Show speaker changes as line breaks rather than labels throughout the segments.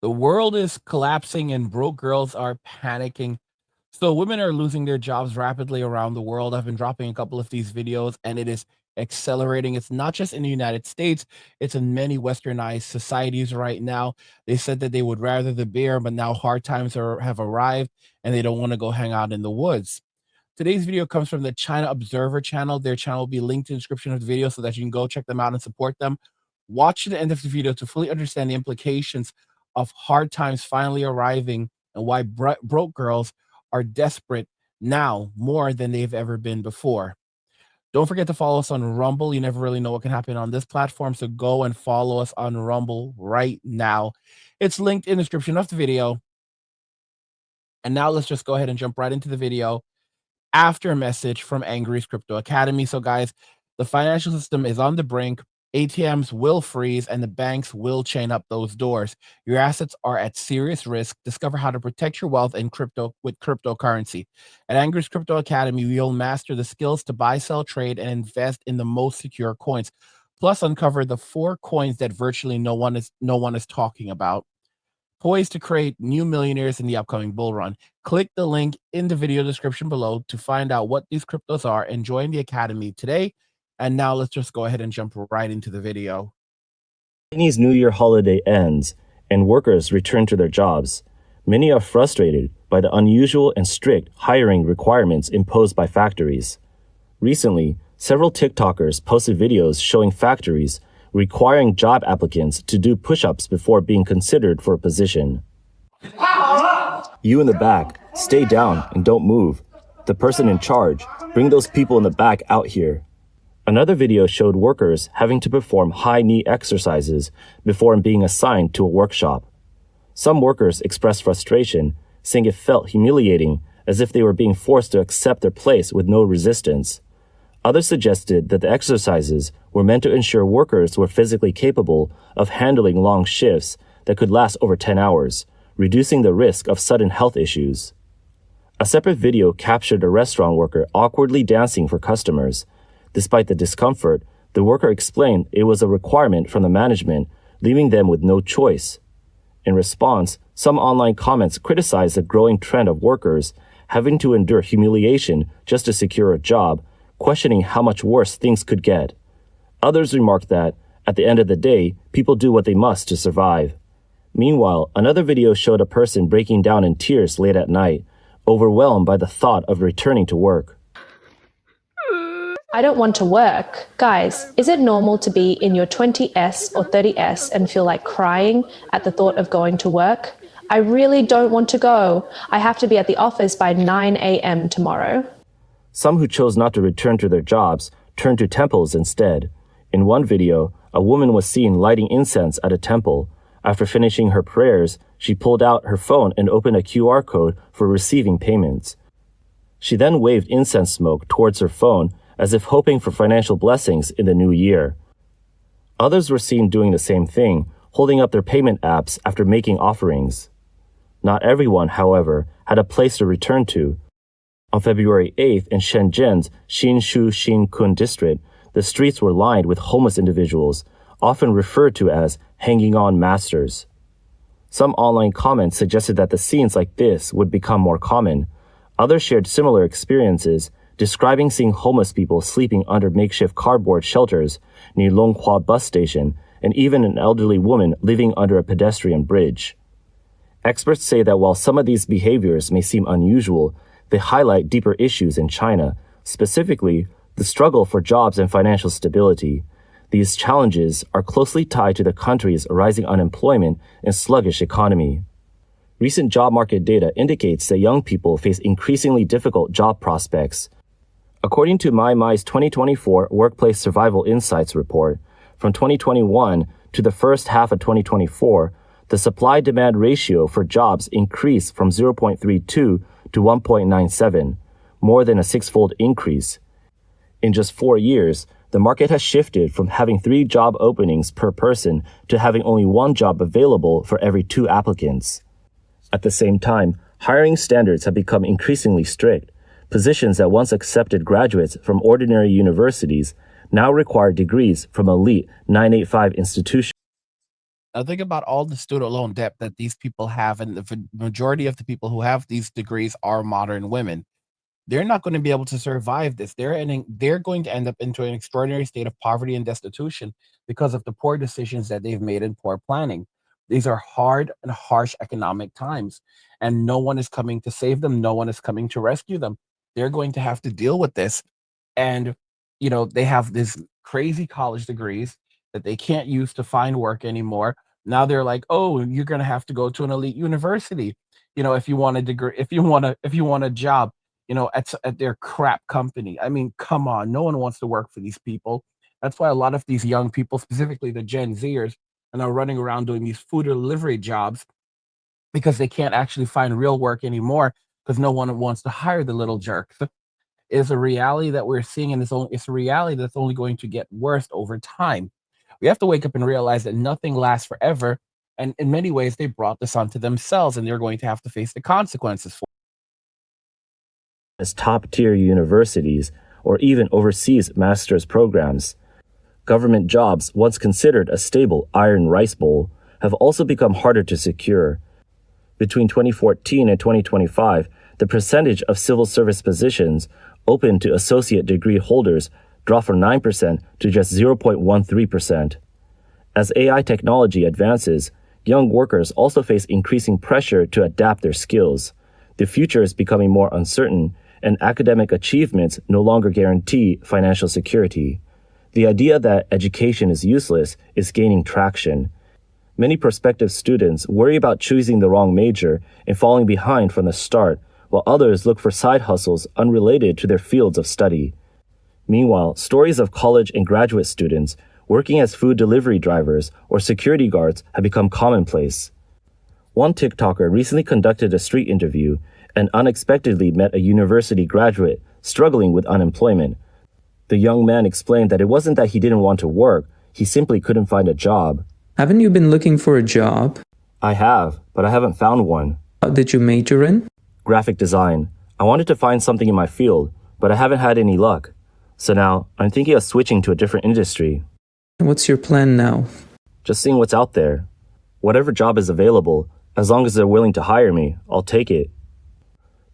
The world is collapsing and broke girls are panicking. So women are losing their jobs rapidly around the world. I've been dropping a couple of these videos and it is accelerating. It's not just in the United States, it's in many westernized societies right now. They said that they would rather the bear, but now hard times have arrived and they don't want to go hang out in the woods. Today's video comes from the China Observer channel. Their channel will be linked in the description of the video so that you can go check them out and support them. Watch to the end of the video to fully understand the implications of hard times finally arriving and why broke girls are desperate now more than they've ever been before. Don't forget to follow us on Rumble. You never really know what can happen on this platform, so go and follow us on Rumble right now. It's linked in the description of the video. And now let's just go ahead and jump right into the video after a message from Angry's Crypto Academy. So, guys, the financial system is on the brink. ATMs will freeze and the banks will chain up those doors. Your assets are at serious risk. Discover how to protect your wealth in crypto with cryptocurrency. At Angry's Crypto Academy, you'll master the skills to buy, sell, trade, and invest in the most secure coins. Plus, uncover the 4 coins that virtually no one is talking about. Poised to create new millionaires in the upcoming bull run. Click the link in the video description below to find out what these cryptos are and join the academy today. And now let's just go ahead and jump right into the video.
Chinese New Year holiday ends and workers return to their jobs. Many are frustrated by the unusual and strict hiring requirements imposed by factories. Recently, several TikTokers posted videos showing factories requiring job applicants to do push-ups before being considered for a position. You in the back, stay down and don't move. The person in charge, bring those people in the back out here. Another video showed workers having to perform high knee exercises before being assigned to a workshop. Some workers expressed frustration, saying it felt humiliating, as if they were being forced to accept their place with no resistance. Others suggested that the exercises were meant to ensure workers were physically capable of handling long shifts that could last over 10 hours, reducing the risk of sudden health issues. A separate video captured a restaurant worker awkwardly dancing for customers. Despite the discomfort, the worker explained it was a requirement from the management, leaving them with no choice. In response, some online comments criticized the growing trend of workers having to endure humiliation just to secure a job, questioning how much worse things could get. Others remarked that, at the end of the day, people do what they must to survive. Meanwhile, another video showed a person breaking down in tears late at night, overwhelmed by the thought of returning to work.
I don't want to work. Guys, is it normal to be in your 20s or 30s and feel like crying at the thought of going to work? I really don't want to go. I have to be at the office by 9 a.m. tomorrow.
Some who chose not to return to their jobs turned to temples instead. In one video, a woman was seen lighting incense at a temple. After finishing her prayers, she pulled out her phone and opened a QR code for receiving payments. She then waved incense smoke towards her phone as if hoping for financial blessings in the new year. Others were seen doing the same thing, holding up their payment apps after making offerings. Not everyone, however, had a place to return to. On February 8th in Shenzhen's Xinshu Xinkun district, the streets were lined with homeless individuals, often referred to as hanging-on masters. Some online comments suggested that the scenes like this would become more common. Others shared similar experiences, describing seeing homeless people sleeping under makeshift cardboard shelters near Longhua bus station, and even an elderly woman living under a pedestrian bridge. Experts say that while some of these behaviors may seem unusual, they highlight deeper issues in China, specifically the struggle for jobs and financial stability. These challenges are closely tied to the country's rising unemployment and sluggish economy. Recent job market data indicates that young people face increasingly difficult job prospects. According to MyMy's 2024 Workplace Survival Insights report, from 2021 to the first half of 2024, the supply-demand ratio for jobs increased from 0.32 to 1.97, more than a 6-fold increase. In just 4 years, the market has shifted from having 3 job openings per person to having only 1 job available for every 2 applicants. At the same time, hiring standards have become increasingly strict. Positions that once accepted graduates from ordinary universities now require degrees from elite 985 institutions.
Now think about all the student loan debt that these people have, and the majority of the people who have these degrees are modern women. They're not going to be able to survive this. They're going to end up into an extraordinary state of poverty and destitution because of the poor decisions that they've made and poor planning. These are hard and harsh economic times, and no one is coming to save them. No one is coming to rescue them. They're going to have to deal with this. And, they have this crazy college degrees that they can't use to find work anymore. Now they're like, oh, you're going to have to go to an elite university. If you want a degree, if you want a job, at their crap company. I mean, come on, no one wants to work for these people. That's why a lot of these young people, specifically the Gen Zers, are now running around doing these food delivery jobs because they can't actually find real work anymore because no one wants to hire the little jerks. Is a reality that we're seeing, and it's a reality that's only going to get worse over time. We have to wake up and realize that nothing lasts forever, and in many ways, they brought this onto themselves, and they're going to have to face the consequences for.
As top-tier universities or even overseas master's programs. Government jobs, once considered a stable iron rice bowl, have also become harder to secure. Between 2014 and 2025, the percentage of civil service positions open to associate degree holders dropped from 9% to just 0.13%. As AI technology advances, young workers also face increasing pressure to adapt their skills. The future is becoming more uncertain, and academic achievements no longer guarantee financial security. The idea that education is useless is gaining traction. Many prospective students worry about choosing the wrong major and falling behind from the start, while others look for side hustles unrelated to their fields of study. Meanwhile, stories of college and graduate students working as food delivery drivers or security guards have become commonplace. One TikToker recently conducted a street interview and unexpectedly met a university graduate struggling with unemployment. The young man explained that it wasn't that he didn't want to work, he simply couldn't find a job.
Haven't you been looking for a job?
I have, but I haven't found one.
What did you major in?
Graphic design. I wanted to find something in my field, but I haven't had any luck. So now, I'm thinking of switching to a different industry.
What's your plan now?
Just seeing what's out there. Whatever job is available, as long as they're willing to hire me, I'll take it.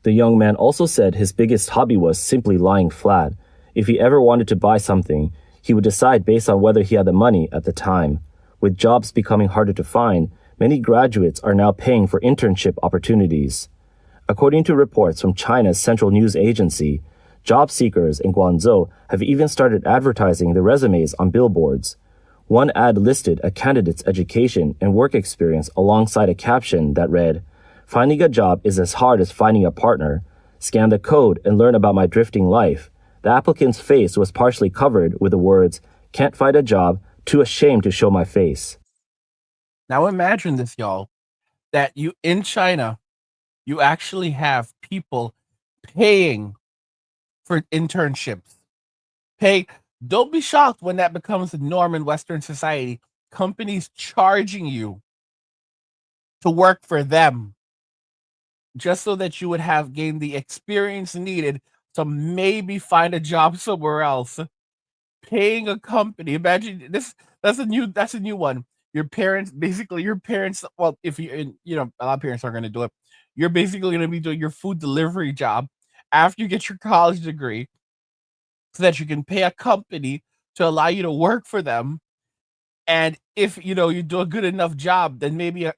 The young man also said his biggest hobby was simply lying flat. If he ever wanted to buy something, he would decide based on whether he had the money at the time. With jobs becoming harder to find, many graduates are now paying for internship opportunities. According to reports from China's central news agency, job seekers in Guangzhou have even started advertising their resumes on billboards. One ad listed a candidate's education and work experience alongside a caption that read, "Finding a job is as hard as finding a partner. Scan the code and learn about my drifting life." The applicant's face was partially covered with the words, "Can't find a job, too ashamed to show my face."
Now imagine this, y'all, that in China, you actually have people paying for internships. Don't be shocked when that becomes the norm in Western society. Companies charging you to work for them just so that you would have gained the experience needed to maybe find a job somewhere else. Paying a company. Imagine this. That's a new one. Your parents, well, if a lot of parents aren't going to do it. You're basically going to be doing your food delivery job after you get your college degree so that you can pay a company to allow you to work for them. And if you do a good enough job, then maybe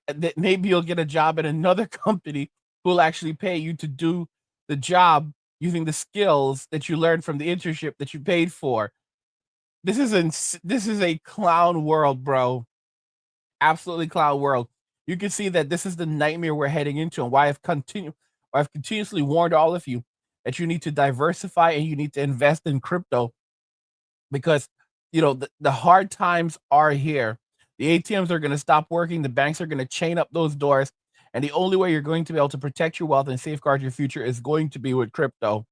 you'll get a job at another company who will actually pay you to do the job using the skills that you learned from the internship that you paid for. This is a clown world, bro. Absolutely clown world. You can see that this is the nightmare we're heading into, and why I've continuously warned all of you that you need to diversify and you need to invest in crypto, because the hard times are here. The ATMs are going to stop working. The banks are going to chain up those doors, and the only way you're going to be able to protect your wealth and safeguard your future is going to be with crypto.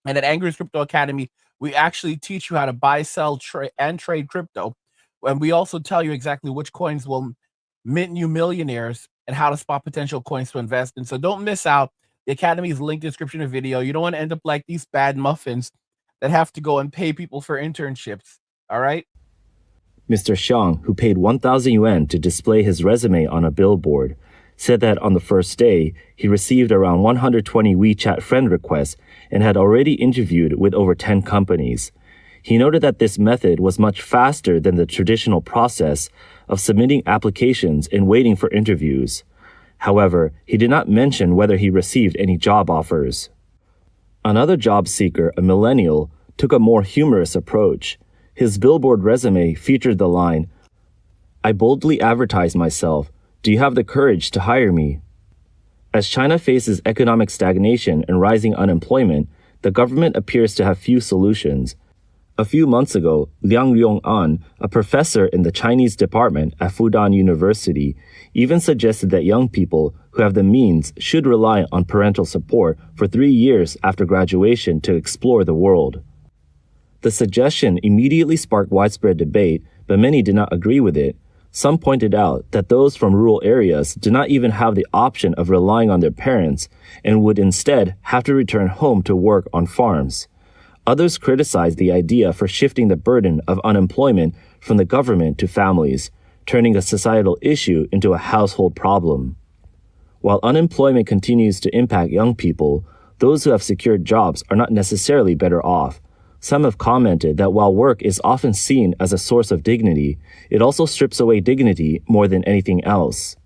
And at Angry's Crypto Academy, we actually teach you how to buy, sell, and trade crypto. And we also tell you exactly which coins will mint you millionaires and how to spot potential coins to invest in. So don't miss out. The Academy is linked in the description of the video. You don't want to end up like these bad muffins that have to go and pay people for internships. All right?
Mr. Xiang, who paid 1,000 yuan to display his resume on a billboard, said that on the first day, he received around 120 WeChat friend requests and had already interviewed with over 10 companies. He noted that this method was much faster than the traditional process of submitting applications and waiting for interviews. However, he did not mention whether he received any job offers. Another job seeker, a millennial, took a more humorous approach. His billboard resume featured the line, "I boldly advertise myself. Do you have the courage to hire me?" As China faces economic stagnation and rising unemployment, the government appears to have few solutions. A few months ago, Liang Yong'an, a professor in the Chinese department at Fudan University, even suggested that young people who have the means should rely on parental support for 3 years after graduation to explore the world. The suggestion immediately sparked widespread debate, but many did not agree with it. Some pointed out that those from rural areas do not even have the option of relying on their parents and would instead have to return home to work on farms. Others criticized the idea for shifting the burden of unemployment from the government to families, turning a societal issue into a household problem. While unemployment continues to impact young people, those who have secured jobs are not necessarily better off. Some have commented that while work is often seen as a source of dignity, it also strips away dignity more than anything else.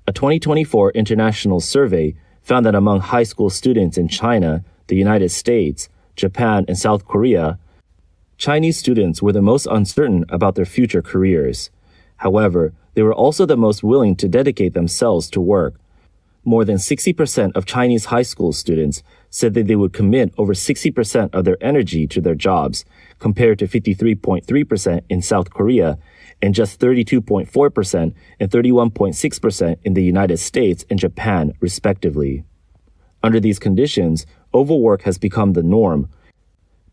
A 2024 international survey found that among high school students in China, the United States, Japan, and South Korea, Chinese students were the most uncertain about their future careers. However, they were also the most willing to dedicate themselves to work. More than 60% of Chinese high school students said that they would commit over 60% of their energy to their jobs, compared to 53.3% in South Korea and just 32.4% and 31.6% in the United States and Japan, respectively. Under these conditions, overwork has become the norm.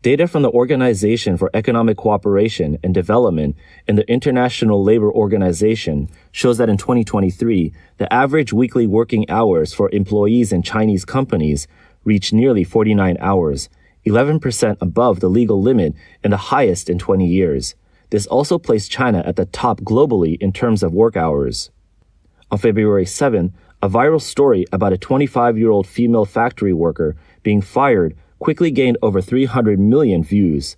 Data from the Organization for Economic Cooperation and Development and the International Labor Organization shows that in 2023, the average weekly working hours for employees in Chinese companies reached nearly 49 hours, 11% above the legal limit and the highest in 20 years. This also placed China at the top globally in terms of work hours. On February 7, a viral story about a 25-year-old female factory worker being fired quickly gained over 300 million views.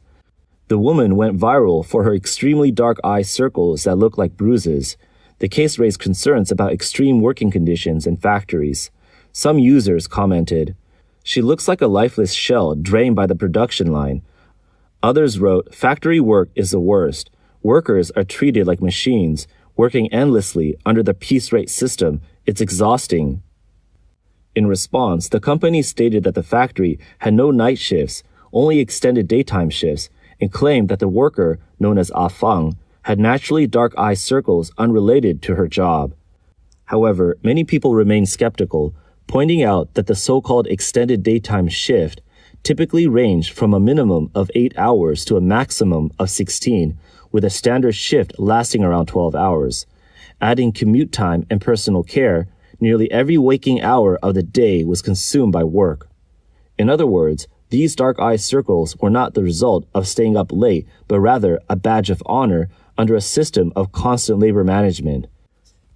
The woman went viral for her extremely dark eye circles that look like bruises. The case raised concerns about extreme working conditions in factories. Some users commented, "She looks like a lifeless shell drained by the production line." Others wrote, "Factory work is the worst. Workers are treated like machines, working endlessly under the piece rate system. It's exhausting." In response, the company stated that the factory had no night shifts, only extended daytime shifts, and claimed that the worker, known as Ah Fang, had naturally dark eye circles unrelated to her job. However, many people remain skeptical, pointing out that the so-called extended daytime shift typically ranged from a minimum of 8 hours to a maximum of 16, with a standard shift lasting around 12 hours. Adding commute time and personal care, nearly every waking hour of the day was consumed by work. In other words, these dark eye circles were not the result of staying up late, but rather a badge of honor under a system of constant labor management.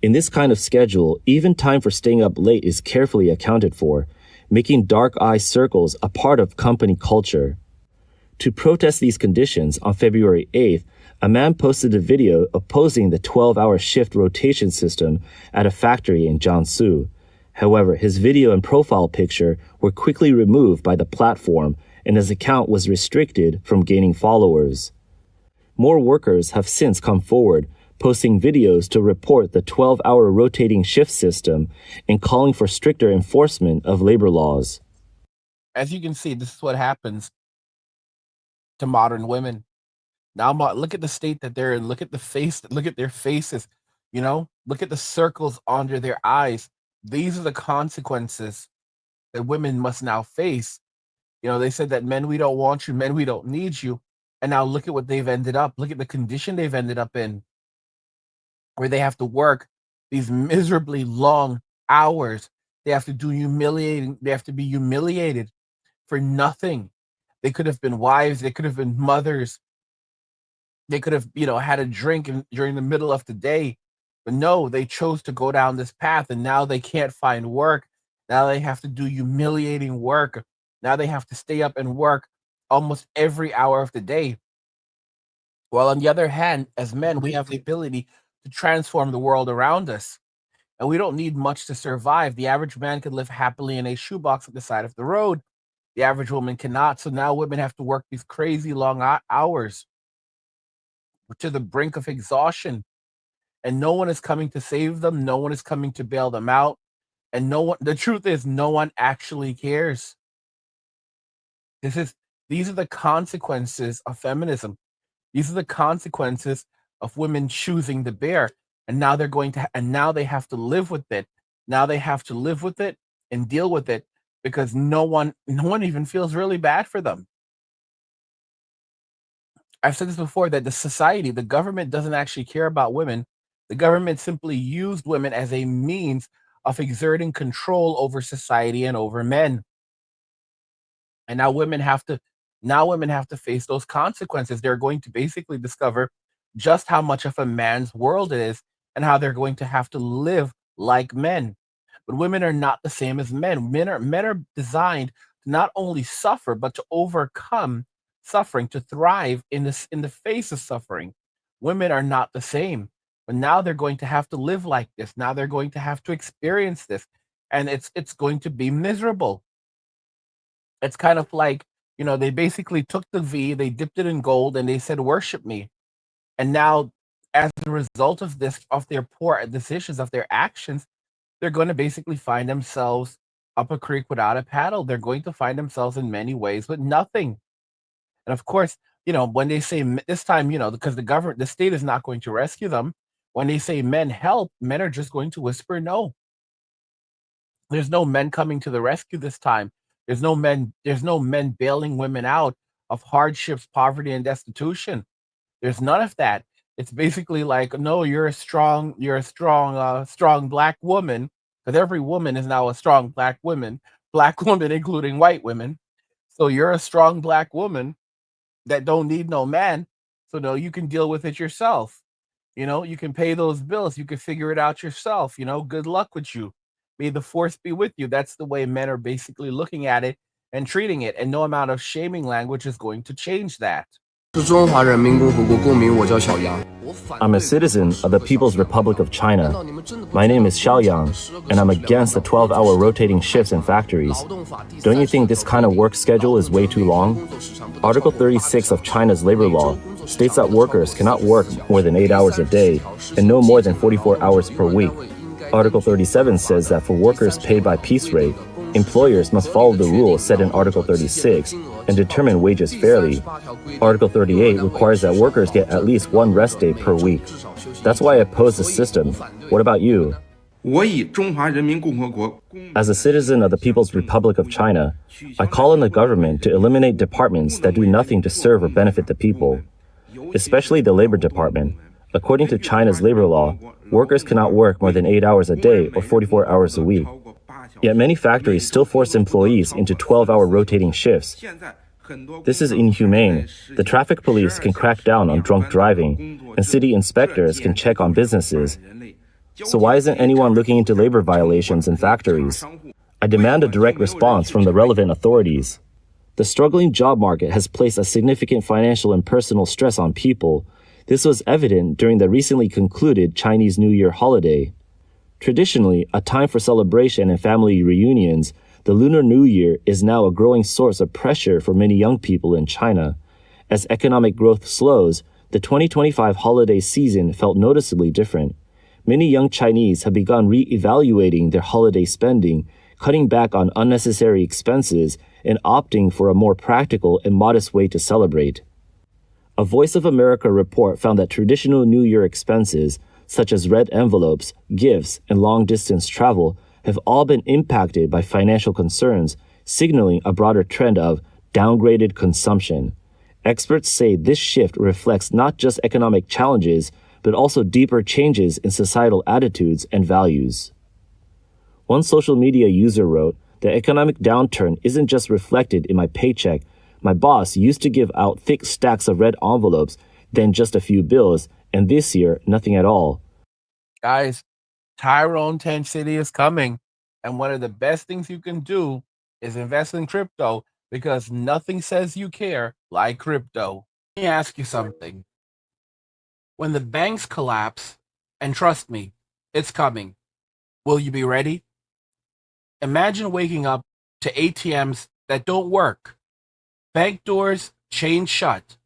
In this kind of schedule, even time for staying up late is carefully accounted for, making dark eye circles a part of company culture. To protest these conditions, on February 8th, a man posted a video opposing the 12-hour shift rotation system at a factory in Jiangsu. However, his video and profile picture were quickly removed by the platform, and his account was restricted from gaining followers. More workers have since come forward, posting videos to report the 12-hour rotating shift system and calling for stricter enforcement of labor laws.
As you can see, this is what happens to modern women. Now, look at the state that they're in. Look at the face. Look at their faces. Look at the circles under their eyes. These are the consequences that women must now face. They said that men, we don't want you. Men, we don't need you. And now look at what they've ended up. Look at the condition they've ended up in, where they have to work these miserably long hours. They have to do humiliating. They have to be humiliated for nothing. They could have been wives. They could have been mothers. They could have, had a drink during the middle of the day, but no, they chose to go down this path, and now they can't find work. Now they have to do humiliating work. Now they have to stay up and work almost every hour of the day. While on the other hand, as men, we have the ability to transform the world around us, and we don't need much to survive. The average man could live happily in a shoebox at the side of the road. The average woman cannot. So now women have to work these crazy long hours to the brink of exhaustion, and no one is coming to save them. No one is coming to bail them out. And the truth is, no one actually cares. These are the consequences of feminism. These are the consequences of women choosing the bear. And now now they have to live with it. Now they have to live with it and deal with it because no one even feels really bad for them. I've said this before, that the government doesn't actually care about women. The government simply used women as a means of exerting control over society and over men. And now women have to face those consequences. They're going to basically discover just how much of a man's world it is and how they're going to have to live like men. But women are not the same as men. Men are designed to not only suffer, but to overcome suffering, to thrive in the face of suffering. Women are not the same. But now they're going to have to live like this. Now they're going to have to experience this. And it's going to be miserable. It's kind of like, they basically took the V, they dipped it in gold, and they said, worship me. And now, as a result of this, of their poor decisions, of their actions, they're going to basically find themselves up a creek without a paddle. They're going to find themselves in many ways with nothing. And of course, when they say this time, because the state is not going to rescue them, when they say men help, men are just going to whisper no. There's no men coming to the rescue this time. There's no men bailing women out of hardships, poverty, and destitution. There's none of that. It's basically like, no, you're a strong black woman, because every woman is now a strong black woman, including white women. So you're a strong black woman that don't need no man. So no, you can deal with it yourself. You can pay those bills. You can figure it out yourself. Good luck with you. May the force be with you. That's the way men are basically looking at it and treating it. And no amount of shaming language is going to change that.
I'm a citizen of the People's Republic of China. My name is Xiaoyang, and I'm against the 12-hour rotating shifts in factories. Don't you think this kind of work schedule is way too long? Article 36 of China's labor law states that workers cannot work more than 8 hours a day and no more than 44 hours per week. Article 37 says that for workers paid by piece rate, employers must follow the rules set in Article 36 and determine wages fairly. Article 38 requires that workers get at least one rest day per week. That's why I oppose the system. What about you? As a citizen of the People's Republic of China, I call on the government to eliminate departments that do nothing to serve or benefit the people, especially the Labor Department. According to China's labor law, workers cannot work more than 8 hours a day or 44 hours a week. Yet many factories still force employees into 12-hour rotating shifts. This is inhumane. The traffic police can crack down on drunk driving, and city inspectors can check on businesses. So why isn't anyone looking into labor violations in factories? I demand a direct response from the relevant authorities. The struggling job market has placed a significant financial and personal stress on people. This was evident during the recently concluded Chinese New Year holiday. Traditionally, a time for celebration and family reunions, the Lunar New Year is now a growing source of pressure for many young people in China. As economic growth slows, the 2025 holiday season felt noticeably different. Many young Chinese have begun re-evaluating their holiday spending, cutting back on unnecessary expenses, and opting for a more practical and modest way to celebrate. A Voice of America report found that traditional New Year expenses, such as red envelopes, gifts, and long-distance travel, have all been impacted by financial concerns, signaling a broader trend of downgraded consumption. Experts say this shift reflects not just economic challenges, but also deeper changes in societal attitudes and values. One social media user wrote, "The economic downturn isn't just reflected in my paycheck. My boss used to give out thick stacks of red envelopes. then just a few bills, and this year, nothing at all.
Guys, Tyrone 10 City is coming. And one of the best things you can do is invest in crypto because nothing says you care like crypto. Let me ask you something. When the banks collapse, and trust me, it's coming, will you be ready? Imagine waking up to ATMs that don't work, bank doors chained shut,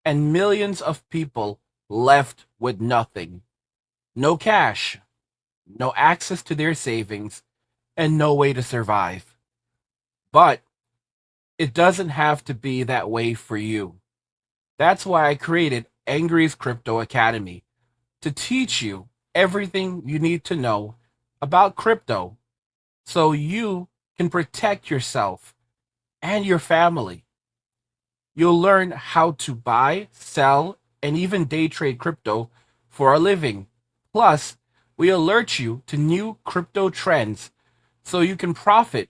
and millions of people left with nothing. No cash, no access to their savings, and no way to survive. But it doesn't have to be that way for you. That's why I created Angry's Crypto Academy to teach you everything you need to know about crypto so you can protect yourself and your family. You'll learn how to buy, sell, and even day trade crypto for a living. Plus, we alert you to new crypto trends so you can profit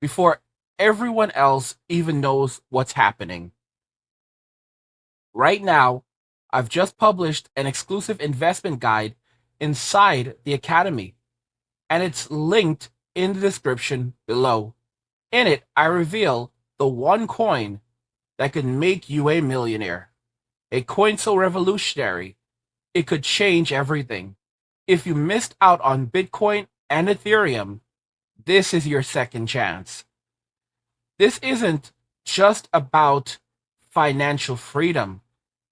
before everyone else even knows what's happening. Right now, I've just published an exclusive investment guide inside the Academy, and it's linked in the description below. In it, I reveal the one coin that could make you a millionaire. A coin so revolutionary, it could change everything. If you missed out on Bitcoin and Ethereum, this is your second chance. This isn't just about financial freedom,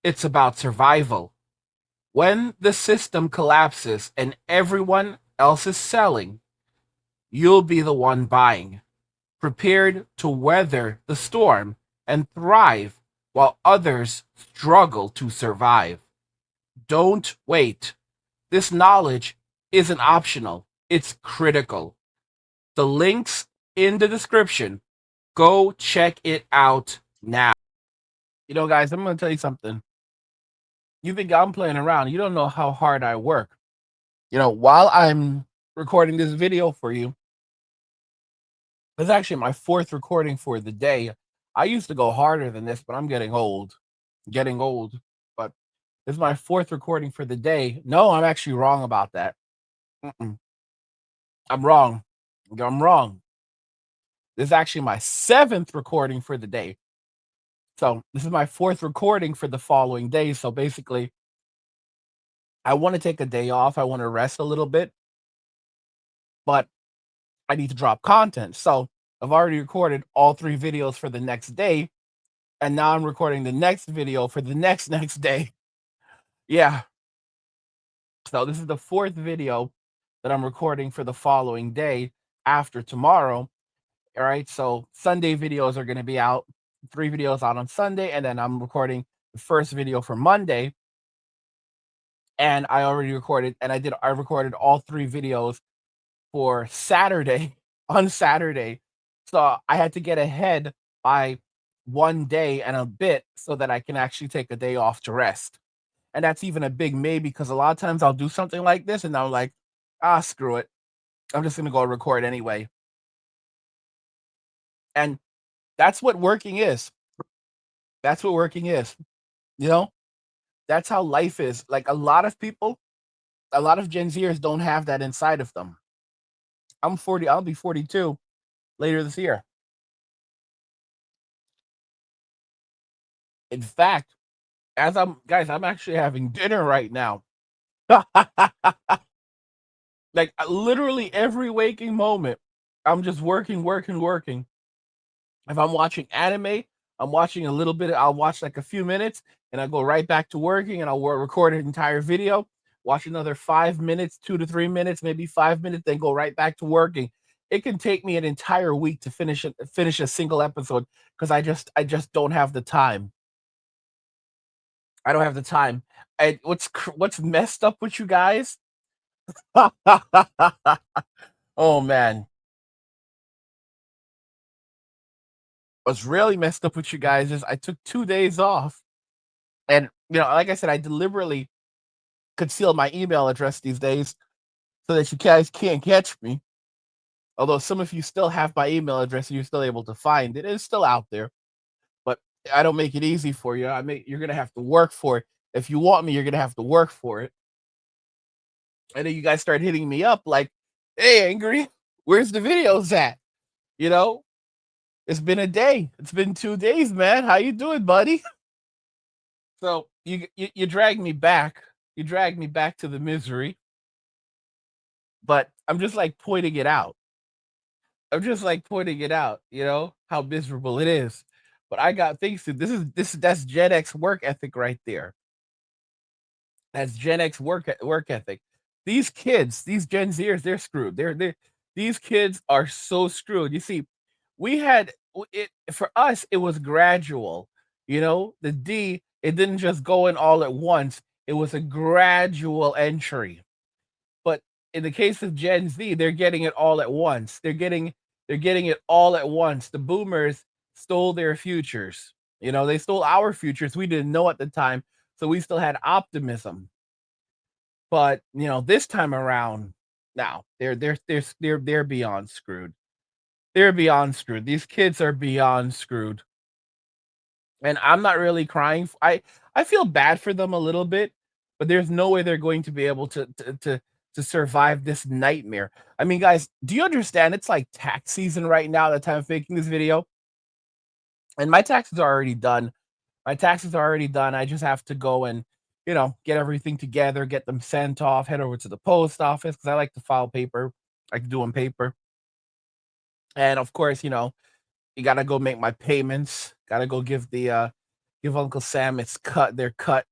it's about survival. When the system collapses and everyone else is selling, you'll be the one buying, prepared to weather the storm and thrive while others struggle to survive. Don't wait. This knowledge isn't optional, it's critical. The links in the description. Go check it out now. Guys, I'm going to tell you something. You think I'm playing around. You don't know how hard I work. While I'm recording this video for you, it's actually my fourth recording for the day. I used to go harder than this, but I'm getting old. But this is my fourth recording for the day. No, I'm actually wrong about that. Mm-mm. I'm wrong. I'm wrong. This is actually my seventh recording for the day. So this is my fourth recording for the following day. So basically, I want to take a day off. I want to rest a little bit, but I need to drop content. So I've already recorded all three videos for the next day. And now I'm recording the next video for the next day. Yeah. So this is the fourth video that I'm recording for the following day after tomorrow. All right. So Sunday videos are going to be out, 3 videos out on Sunday. And then I'm recording the first video for Monday. And I already recorded, and I recorded all 3 videos for Saturday on Saturday. So I had to get ahead by 1 day and a bit so that I can actually take a day off to rest. And that's even a big maybe because a lot of times I'll do something like this and I'm like, screw it. I'm just going to go record anyway. And that's what working is. That's what working is. That's how life is. Like a lot of people, a lot of Gen Zers don't have that inside of them. I'm 40, I'll be 42 later this year. In fact, I'm actually having dinner right now. Like literally every waking moment, I'm just working, working, working. If I'm watching anime, I'm watching a little bit. I'll watch like a few minutes and I go right back to working and I'll record an entire video, watch another 5 minutes, 2 to 3 minutes, maybe 5 minutes, then go right back to working. It can take me an entire week to finish a single episode because I just don't have the time. I don't have the time. What's messed up with you guys? Oh man. What's really messed up with you guys is I took 2 days off. And like I said, I deliberately conceal my email address these days so that you guys can't catch me. Although some of you still have my email address and you're still able to find it. It's still out there. But I don't make it easy for you. You're gonna have to work for it. If you want me, you're gonna have to work for it. And then you guys start hitting me up like, hey, Angry, where's the videos at? You know, it's been a day. It's been 2 days, man. How you doing, buddy? So you drag me back. You drag me back to the misery, but I'm just like pointing it out. I'm just like pointing it out, how miserable it is. But I got things to that's Gen X work ethic right there. That's Gen X work ethic. These kids, these Gen Zers, they're screwed. These kids are so screwed. You see, we had it for us. It was gradual. The D. It didn't just go in all at once. It was a gradual entry. But in the case of Gen Z, they're getting it all at once. They're getting it all at once. The boomers stole their futures. They stole our futures. We didn't know at the time, so we still had optimism. But this time around, now they're beyond screwed. They're beyond screwed. These kids are beyond screwed. And I'm not really crying. I feel bad for them a little bit, but there's no way they're going to be able to survive this nightmare. I mean, guys, do you understand? It's like tax season right now, the time of making this video. And my taxes are already done. My taxes are already done. I just have to go and, get everything together, get them sent off, head over to the post office because I like to file paper. I can do on paper. And of course, you gotta go make my payments. Gotta go give Uncle Sam their cut.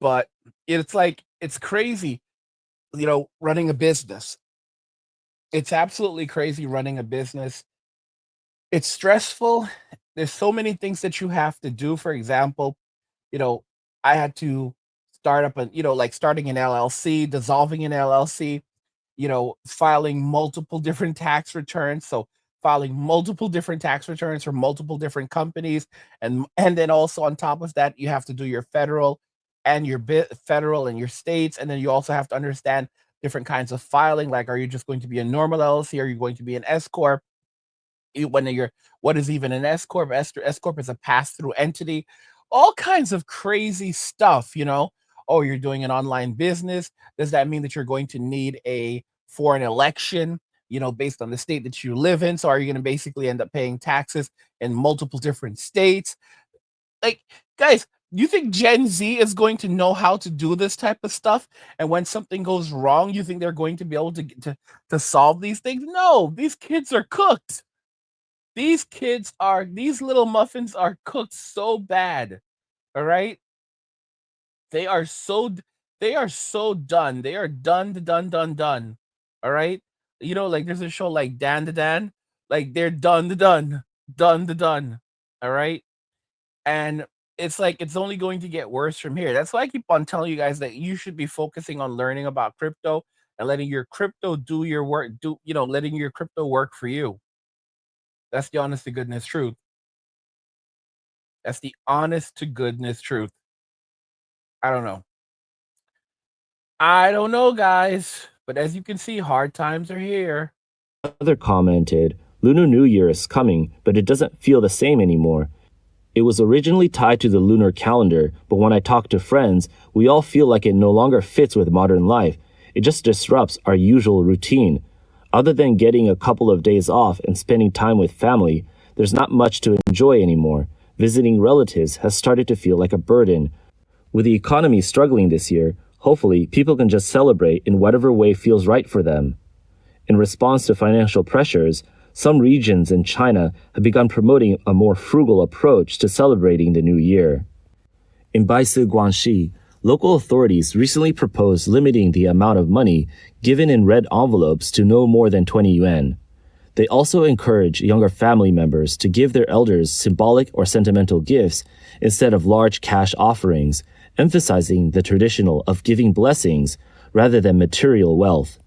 But it's crazy, running a business. It's absolutely crazy running a business. It's stressful. There's so many things that you have to do. For example, I had to start up like starting an LLC, dissolving an LLC, filing multiple different tax returns. So filing multiple different tax returns for multiple different companies. And then also on top of that, you have to do your federal and your federal and your states. And then you also have to understand different kinds of filing. Like, are you just going to be a normal LLC? Are you going to be an S Corp? What is even an S Corp? S Corp is a pass-through entity. All kinds of crazy stuff, Oh, you're doing an online business. Does that mean that you're going to need for an election, based on the state that you live in? So are you going to basically end up paying taxes in multiple different states? Like, guys, you think Gen Z is going to know how to do this type of stuff? And when something goes wrong, you think they're going to be able to solve these things? No, these kids are cooked. These little muffins are cooked so bad. All right. They are so done. They are done. All right. Like there's a show like Dan to Dan. Like they're done. All right. And it's like it's only going to get worse from here. That's why I keep on telling you guys that you should be focusing on learning about crypto and letting your crypto do your work, letting your crypto work for you. That's the honest to goodness truth. That's the honest to goodness truth. I don't know. I don't know, guys. But as you can see, hard times are here.
Another commented, Lunar New Year is coming, but it doesn't feel the same anymore. It was originally tied to the lunar calendar, but when I talk to friends, we all feel like it no longer fits with modern life. It just disrupts our usual routine. Other than getting a couple of days off and spending time with family, there's not much to enjoy anymore. Visiting relatives has started to feel like a burden. With the economy struggling this year, hopefully people can just celebrate in whatever way feels right for them. In response to financial pressures, some regions in China have begun promoting a more frugal approach to celebrating the new year. In Baisu, Guangxi, local authorities recently proposed limiting the amount of money given in red envelopes to no more than 20 yuan. They also encourage younger family members to give their elders symbolic or sentimental gifts instead of large cash offerings, emphasizing the traditional of giving blessings rather than material wealth.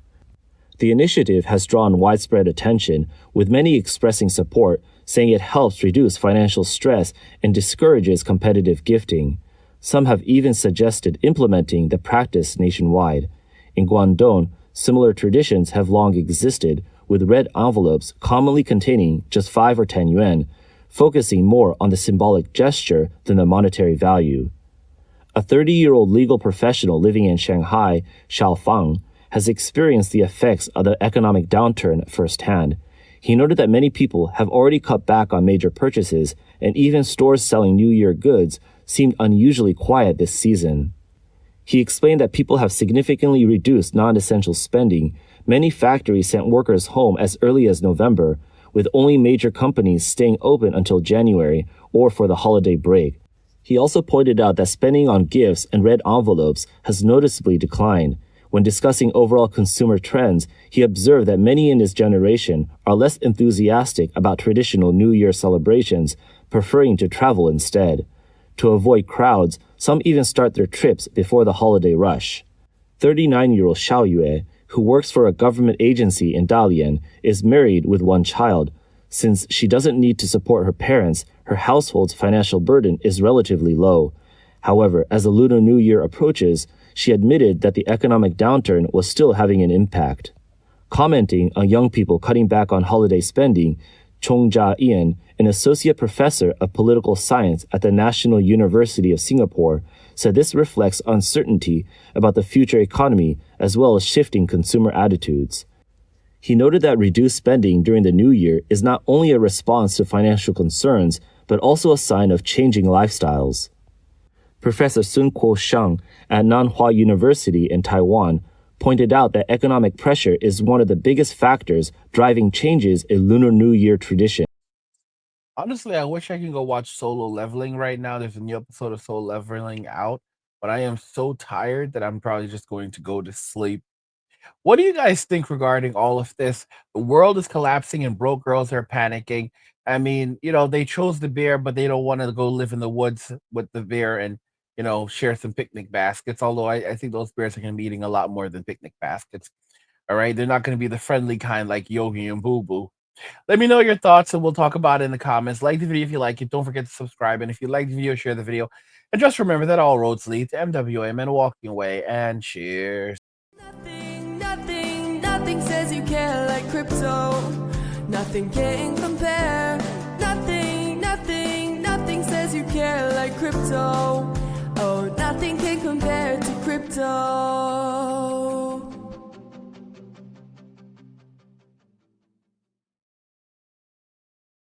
The initiative has drawn widespread attention, with many expressing support, saying it helps reduce financial stress and discourages competitive gifting. Some have even suggested implementing the practice nationwide. In Guangdong, similar traditions have long existed, with red envelopes commonly containing just 5 or 10 yuan, focusing more on the symbolic gesture than the monetary value. A 30-year-old legal professional living in Shanghai, Xiaofang, has experienced the effects of the economic downturn firsthand. He noted that many people have already cut back on major purchases, and even stores selling New Year goods seemed unusually quiet this season. He explained that people have significantly reduced non-essential spending. Many factories sent workers home as early as November, with only major companies staying open until January or for the holiday break. He also pointed out that spending on gifts and red envelopes has noticeably declined. When discussing overall consumer trends, he observed that many in his generation are less enthusiastic about traditional New Year celebrations, preferring to travel instead. To avoid crowds, some even start their trips before the holiday rush. 39-year-old Xiao Yue, who works for a government agency in Dalian, is married with one child. Since she doesn't need to support her parents, her household's financial burden is relatively low. However, as the Lunar New Year approaches, she admitted that the economic downturn was still having an impact. Commenting on young people cutting back on holiday spending, Chong Jia-Ian, an associate professor of political science at the National University of Singapore, said this reflects uncertainty about the future economy as well as shifting consumer attitudes. He noted that reduced spending during the New Year is not only a response to financial concerns, but also a sign of changing lifestyles. Professor Sun Kuo-sheng at Nanhua University in Taiwan pointed out that economic pressure is one of the biggest factors driving changes in Lunar New Year tradition.
Honestly, I wish I can go watch Solo Leveling right now. There's a new episode of Solo Leveling out, but I am so tired that I'm probably just going to go to sleep. What do you guys think regarding all of this? The world is collapsing and broke girls are panicking. I mean, they chose the bear, but they don't want to go live in the woods with the bear and, share some picnic baskets. Although I think those bears are going to be eating a lot more than picnic baskets. All right. They're not going to be the friendly kind like Yogi and Boo Boo. Let me know your thoughts and we'll talk about it in the comments. Like the video if you like it. Don't forget to subscribe. And if you like the video, share the video. And just remember that all roads lead to MWM and walking away. And cheers.
Nothing says you care like crypto. Nothing can compare. Nothing says you care like crypto. Oh, nothing can compare to crypto.